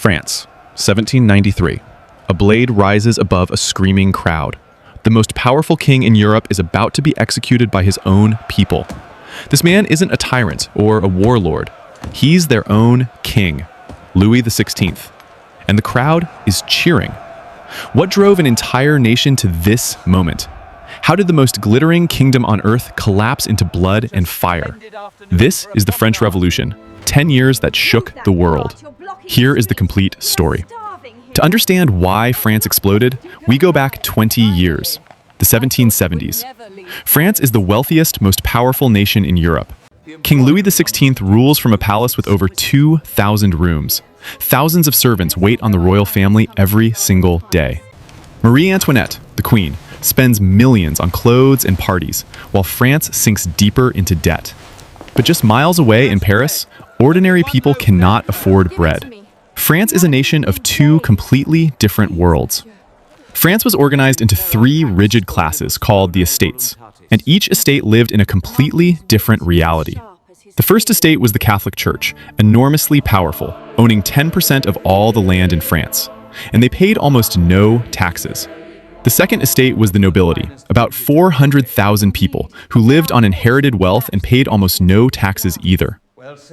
France, 1793. A blade rises above a screaming crowd. The most powerful king in Europe is about to be executed by his own people. This man isn't a tyrant or a warlord. He's their own king, Louis XVI. And the crowd is cheering. What drove an entire nation to this moment? How did the most glittering kingdom on earth collapse into blood and fire? This is the French Revolution, 10 years that shook the world. Here is the complete story. To understand why France exploded, we go back 20 years, the 1770s. France is the wealthiest, most powerful nation in Europe. King Louis XVI rules from a palace with over 2,000 rooms. Thousands of servants wait on the royal family every single day. Marie Antoinette, the queen, spends millions on clothes and parties, while France sinks deeper into debt. But just miles away in Paris, ordinary people cannot afford bread. France is a nation of two completely different worlds. France was organized into three rigid classes called the estates, and each estate lived in a completely different reality. The first estate was the Catholic Church, enormously powerful, owning 10% of all the land in France, and they paid almost no taxes. The second estate was the nobility, about 400,000 people who lived on inherited wealth and paid almost no taxes either.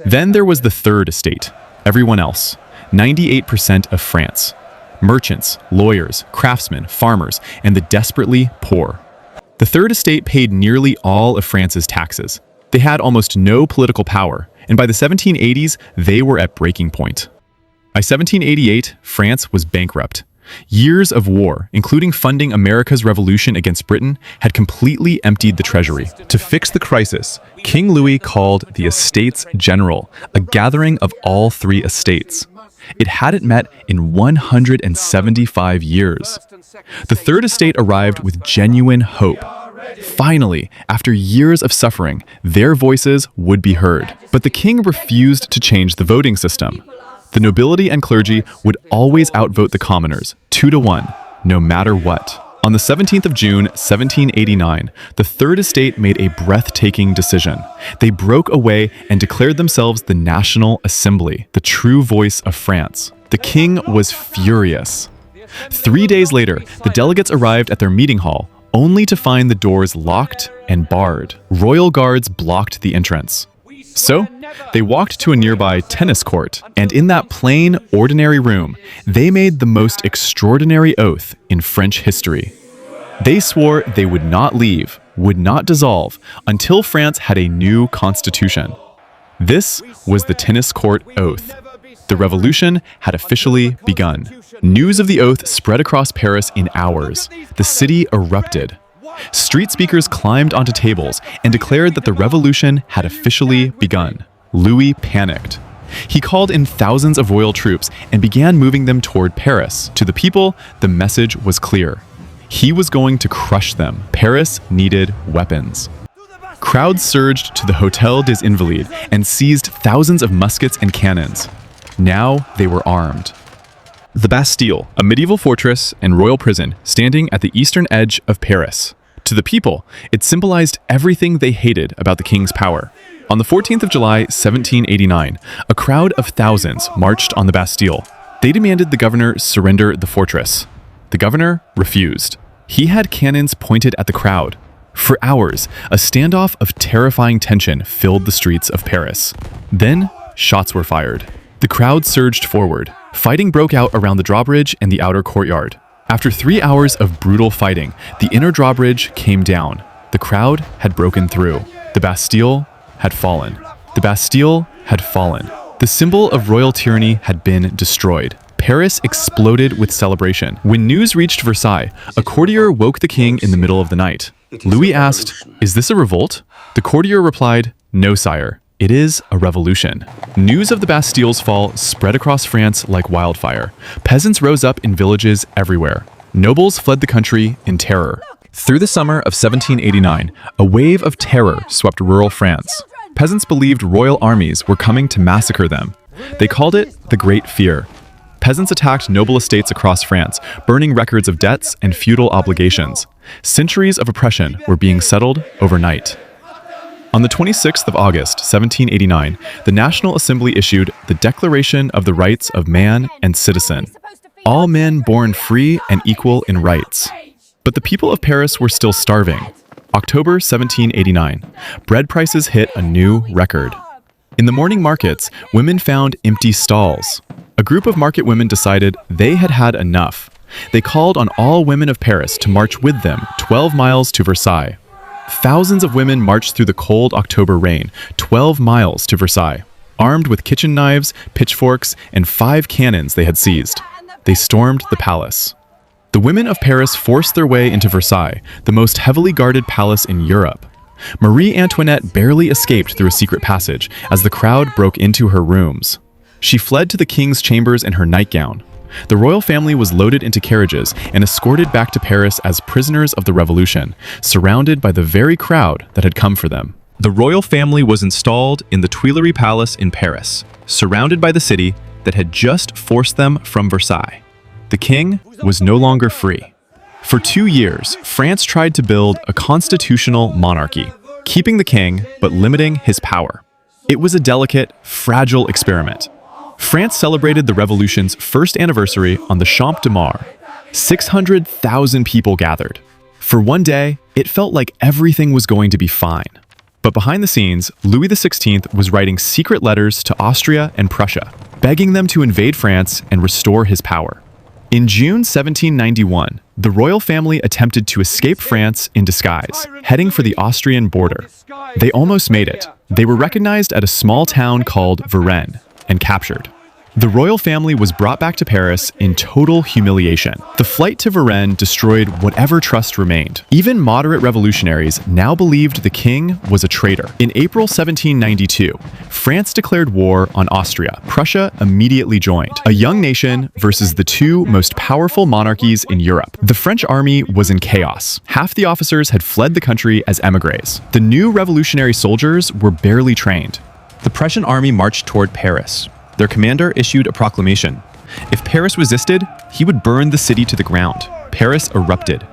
Then there was the third estate, everyone else, 98% of France. Merchants, lawyers, craftsmen, farmers, and the desperately poor. The third estate paid nearly all of France's taxes. They had almost no political power, and by the 1780s, they were at breaking point. By 1788, France was bankrupt. Years of war, including funding America's revolution against Britain, had completely emptied the treasury. To fix the crisis, King Louis called the Estates General, a gathering of all three estates. It hadn't met in 175 years. The third estate arrived with genuine hope. Finally, after years of suffering, their voices would be heard. But the king refused to change the voting system. The nobility and clergy would always outvote the commoners, 2-1, no matter what. On the 17th of June, 1789, the Third Estate made a breathtaking decision. They broke away and declared themselves the National Assembly, the true voice of France. The king was furious. 3 days later, the delegates arrived at their meeting hall, only to find the doors locked and barred. Royal guards blocked the entrance. So, they walked to a nearby tennis court, and in that plain, ordinary room, they made the most extraordinary oath in French history. They swore they would not leave, would not dissolve, until France had a new constitution. This was the tennis court oath. The revolution had officially begun. News of the oath spread across Paris in hours. The city erupted. Street speakers climbed onto tables and declared that the revolution had officially begun. Louis panicked. He called in thousands of royal troops and began moving them toward Paris. To the people, the message was clear. He was going to crush them. Paris needed weapons. Crowds surged to the Hôtel des Invalides and seized thousands of muskets and cannons. Now they were armed. The Bastille, a medieval fortress and royal prison standing at the eastern edge of Paris. To the people, it symbolized everything they hated about the king's power. On the 14th of July, 1789, a crowd of thousands marched on the Bastille. They demanded the governor surrender the fortress. The governor refused. He had cannons pointed at the crowd. For hours, a standoff of terrifying tension filled the streets of Paris. Then, shots were fired. The crowd surged forward. Fighting broke out around the drawbridge and the outer courtyard. After 3 hours of brutal fighting, the inner drawbridge came down. The crowd had broken through. The Bastille had fallen. The Bastille had fallen. The symbol of royal tyranny had been destroyed. Paris exploded with celebration. When news reached Versailles, a courtier woke the king in the middle of the night. Louis asked, "Is this a revolt?" The courtier replied, "No, sire. It is a revolution." News of the Bastille's fall spread across France like wildfire. Peasants rose up in villages everywhere. Nobles fled the country in terror. Through the summer of 1789, a wave of terror swept rural France. Peasants believed royal armies were coming to massacre them. They called it the Great Fear. Peasants attacked noble estates across France, burning records of debts and feudal obligations. Centuries of oppression were being settled overnight. On the 26th of August, 1789, the National Assembly issued the Declaration of the Rights of Man and Citizen. All men born free and equal in rights. But the people of Paris were still starving. October 1789, bread prices hit a new record. In the morning markets, women found empty stalls. A group of market women decided they had had enough. They called on all women of Paris to march with them 12 miles to Versailles. Thousands of women marched through the cold October rain, 12 miles to Versailles, armed with kitchen knives, pitchforks, and 5 cannons they had seized. They stormed the palace. The women of Paris forced their way into Versailles, the most heavily guarded palace in Europe. Marie Antoinette barely escaped through a secret passage as the crowd broke into her rooms. She fled to the king's chambers in her nightgown. The royal family was loaded into carriages and escorted back to Paris as prisoners of the revolution, surrounded by the very crowd that had come for them. The royal family was installed in the Tuileries Palace in Paris, surrounded by the city that had just forced them from Versailles. The king was no longer free. For 2 years, France tried to build a constitutional monarchy, keeping the king but limiting his power. It was a delicate, fragile experiment. France celebrated the revolution's first anniversary on the Champ de Mars. 600,000 people gathered. For one day, it felt like everything was going to be fine. But behind the scenes, Louis XVI was writing secret letters to Austria and Prussia, begging them to invade France and restore his power. In June 1791, the royal family attempted to escape France in disguise, heading for the Austrian border. They almost made it. They were recognized at a small town called Varennes and captured. The royal family was brought back to Paris in total humiliation. The flight to Varennes destroyed whatever trust remained. Even moderate revolutionaries now believed the king was a traitor. In April 1792, France declared war on Austria. Prussia immediately joined. A young nation versus the 2 most powerful monarchies in Europe. The French army was in chaos. Half the officers had fled the country as émigrés. The new revolutionary soldiers were barely trained. The Prussian army marched toward Paris. Their commander issued a proclamation. If Paris resisted, he would burn the city to the ground. Paris erupted.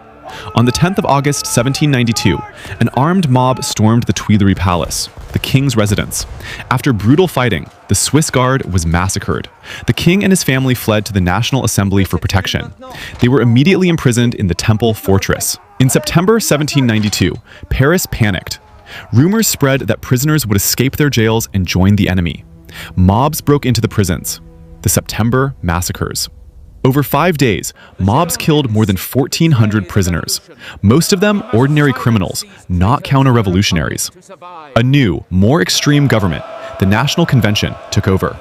On the 10th of August, 1792, an armed mob stormed the Tuileries Palace, the king's residence. After brutal fighting, the Swiss Guard was massacred. The king and his family fled to the National Assembly for protection. They were immediately imprisoned in the Temple Fortress. In September 1792, Paris panicked. Rumors spread that prisoners would escape their jails and join the enemy. Mobs broke into the prisons. The September massacres. Over 5 days, mobs killed more than 1,400 prisoners. Most of them ordinary criminals, not counter-revolutionaries. A new, more extreme government, the National Convention, took over.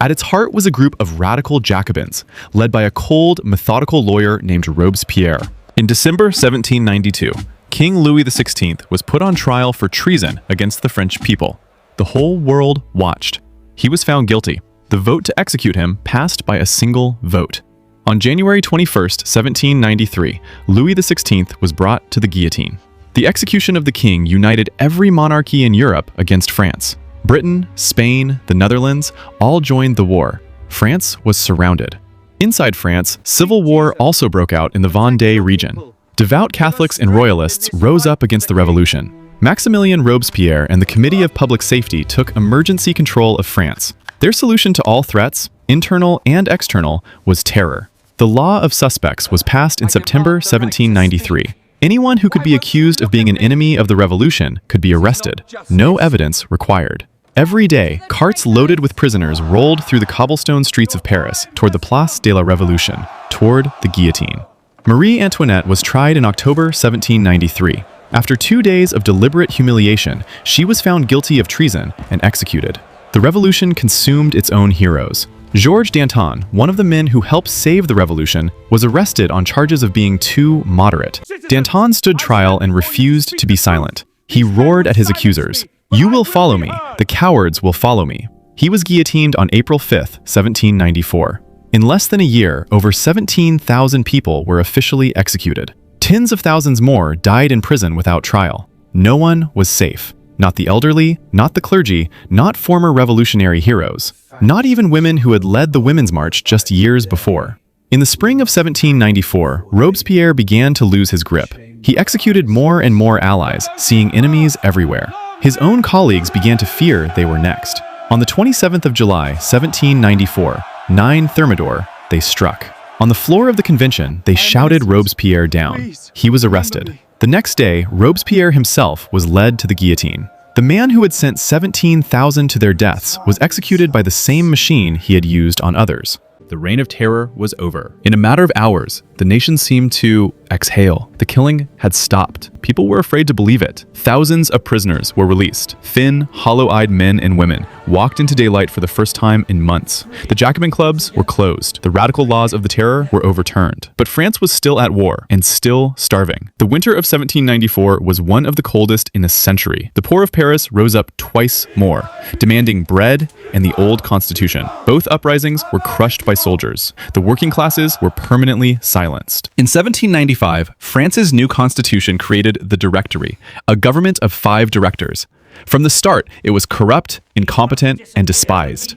At its heart was a group of radical Jacobins, led by a cold, methodical lawyer named Robespierre. In December 1792, King Louis XVI was put on trial for treason against the French people. The whole world watched. He was found guilty. The vote to execute him passed by a single vote. On January 21st, 1793, Louis XVI was brought to the guillotine. The execution of the king united every monarchy in Europe against France. Britain, Spain, the Netherlands all joined the war. France was surrounded. Inside France, civil war also broke out in the Vendée region. Devout Catholics and royalists rose up against the revolution. Maximilien Robespierre and the Committee of Public Safety took emergency control of France. Their solution to all threats, internal and external, was terror. The law of suspects was passed in September 1793. Anyone who could be accused of being an enemy of the revolution could be arrested. No evidence required. Every day, carts loaded with prisoners rolled through the cobblestone streets of Paris toward the Place de la Révolution, toward the guillotine. Marie Antoinette was tried in October 1793. After 2 days of deliberate humiliation, she was found guilty of treason and executed. The revolution consumed its own heroes. Georges Danton, one of the men who helped save the revolution, was arrested on charges of being too moderate. Danton stood trial and refused to be silent. He roared at his accusers, "You will follow me. The cowards will follow me." He was guillotined on April 5, 1794. In less than a year, over 17,000 people were officially executed. Tens of thousands more died in prison without trial. No one was safe. Not the elderly, not the clergy, not former revolutionary heroes, not even women who had led the Women's March just years before. In the spring of 1794, Robespierre began to lose his grip. He executed more and more allies, seeing enemies everywhere. His own colleagues began to fear they were next. On the 27th of July, 1794, 9 Thermidor, they struck. On the floor of the convention, they shouted Robespierre down. He was arrested. The next day, Robespierre himself was led to the guillotine. The man who had sent 17,000 to their deaths was executed by the same machine he had used on others. The reign of terror was over. In a matter of hours, the nation seemed to exhale. The killing had stopped. People were afraid to believe it. Thousands of prisoners were released. Thin, hollow-eyed men and women walked into daylight for the first time in months. The Jacobin clubs were closed. The radical laws of the terror were overturned. But France was still at war and still starving. The winter of 1794 was one of the coldest in a century. The poor of Paris rose up twice more, demanding bread and the old constitution. Both uprisings were crushed by soldiers. The working classes were permanently silenced. In 1795, France's new constitution created the Directory, a government of 5 directors. From the start, it was corrupt, incompetent, and despised.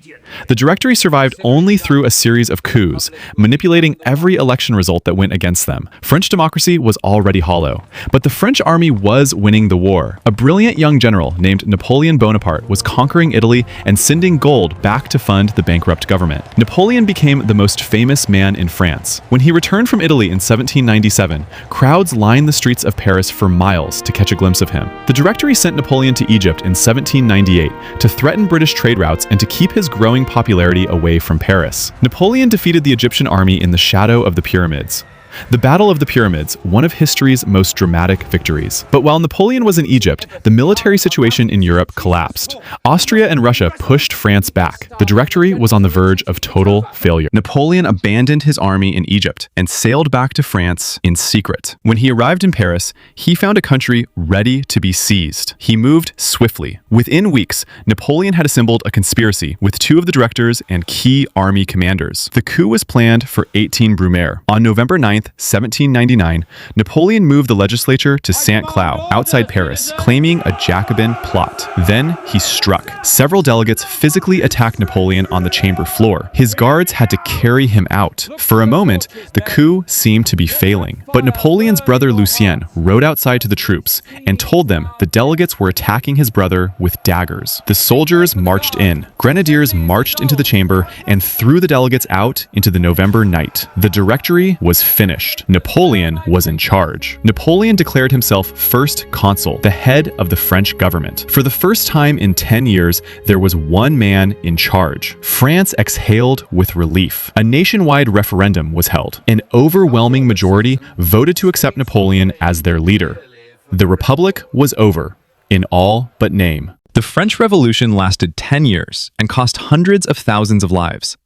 The Directory survived only through a series of coups, manipulating every election result that went against them. French democracy was already hollow, but the French army was winning the war. A brilliant young general named Napoleon Bonaparte was conquering Italy and sending gold back to fund the bankrupt government. Napoleon became the most famous man in France. When he returned from Italy in 1797, crowds lined the streets of Paris for miles to catch a glimpse of him. The Directory sent Napoleon to Egypt in 1798 to threaten British trade routes and to keep his growing popularity away from Paris. Napoleon defeated the Egyptian army in the shadow of the pyramids. The Battle of the Pyramids, one of history's most dramatic victories. But while Napoleon was in Egypt, the military situation in Europe collapsed. Austria and Russia pushed France back. The Directory was on the verge of total failure. Napoleon abandoned his army in Egypt and sailed back to France in secret. When he arrived in Paris, he found a country ready to be seized. He moved swiftly. Within weeks, Napoleon had assembled a conspiracy with 2 of the directors and key army commanders. The coup was planned for 18 Brumaire. On November 9th, 1799, Napoleon moved the legislature to Saint-Cloud, outside Paris, claiming a Jacobin plot. Then he struck. Several delegates physically attacked Napoleon on the chamber floor. His guards had to carry him out. For a moment, the coup seemed to be failing. But Napoleon's brother Lucien rode outside to the troops and told them the delegates were attacking his brother with daggers. The soldiers marched in. Grenadiers marched into the chamber and threw the delegates out into the November night. The Directory was finished. Napoleon was in charge. Napoleon declared himself first consul, the head of the French government. For the first time in 10 years, there was one man in charge. France exhaled with relief. A nationwide referendum was held. An overwhelming majority voted to accept Napoleon as their leader. The Republic was over, in all but name. The French Revolution lasted 10 years and cost hundreds of thousands of lives.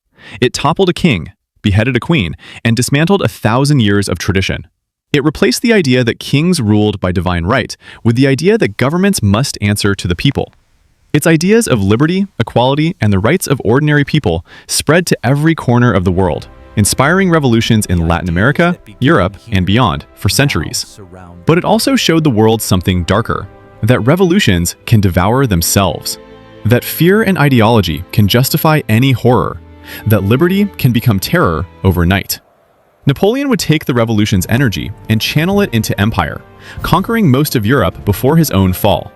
It toppled a king, beheaded a queen, and dismantled 1,000 years of tradition. It replaced the idea that kings ruled by divine right with the idea that governments must answer to the people. Its ideas of liberty, equality, and the rights of ordinary people spread to every corner of the world, inspiring revolutions in Latin America, Europe, and beyond for centuries. But it also showed the world something darker, that revolutions can devour themselves, that fear and ideology can justify any horror, that liberty can become terror overnight. Napoleon would take the revolution's energy and channel it into empire, conquering most of Europe before his own fall.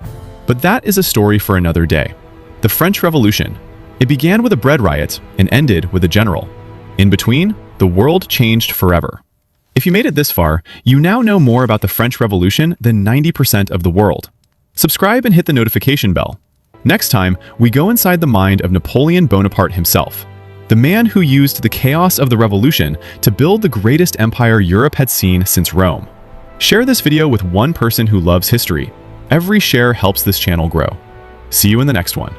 But that is a story for another day. The French Revolution. It began with a bread riot and ended with a general. In between, the world changed forever. If you made it this far, you now know more about the French Revolution than 90% of the world. Subscribe and hit the notification bell. Next time, we go inside the mind of Napoleon Bonaparte himself, the man who used the chaos of the revolution to build the greatest empire Europe had seen since Rome. Share this video with one person who loves history. Every share helps this channel grow. See you in the next one.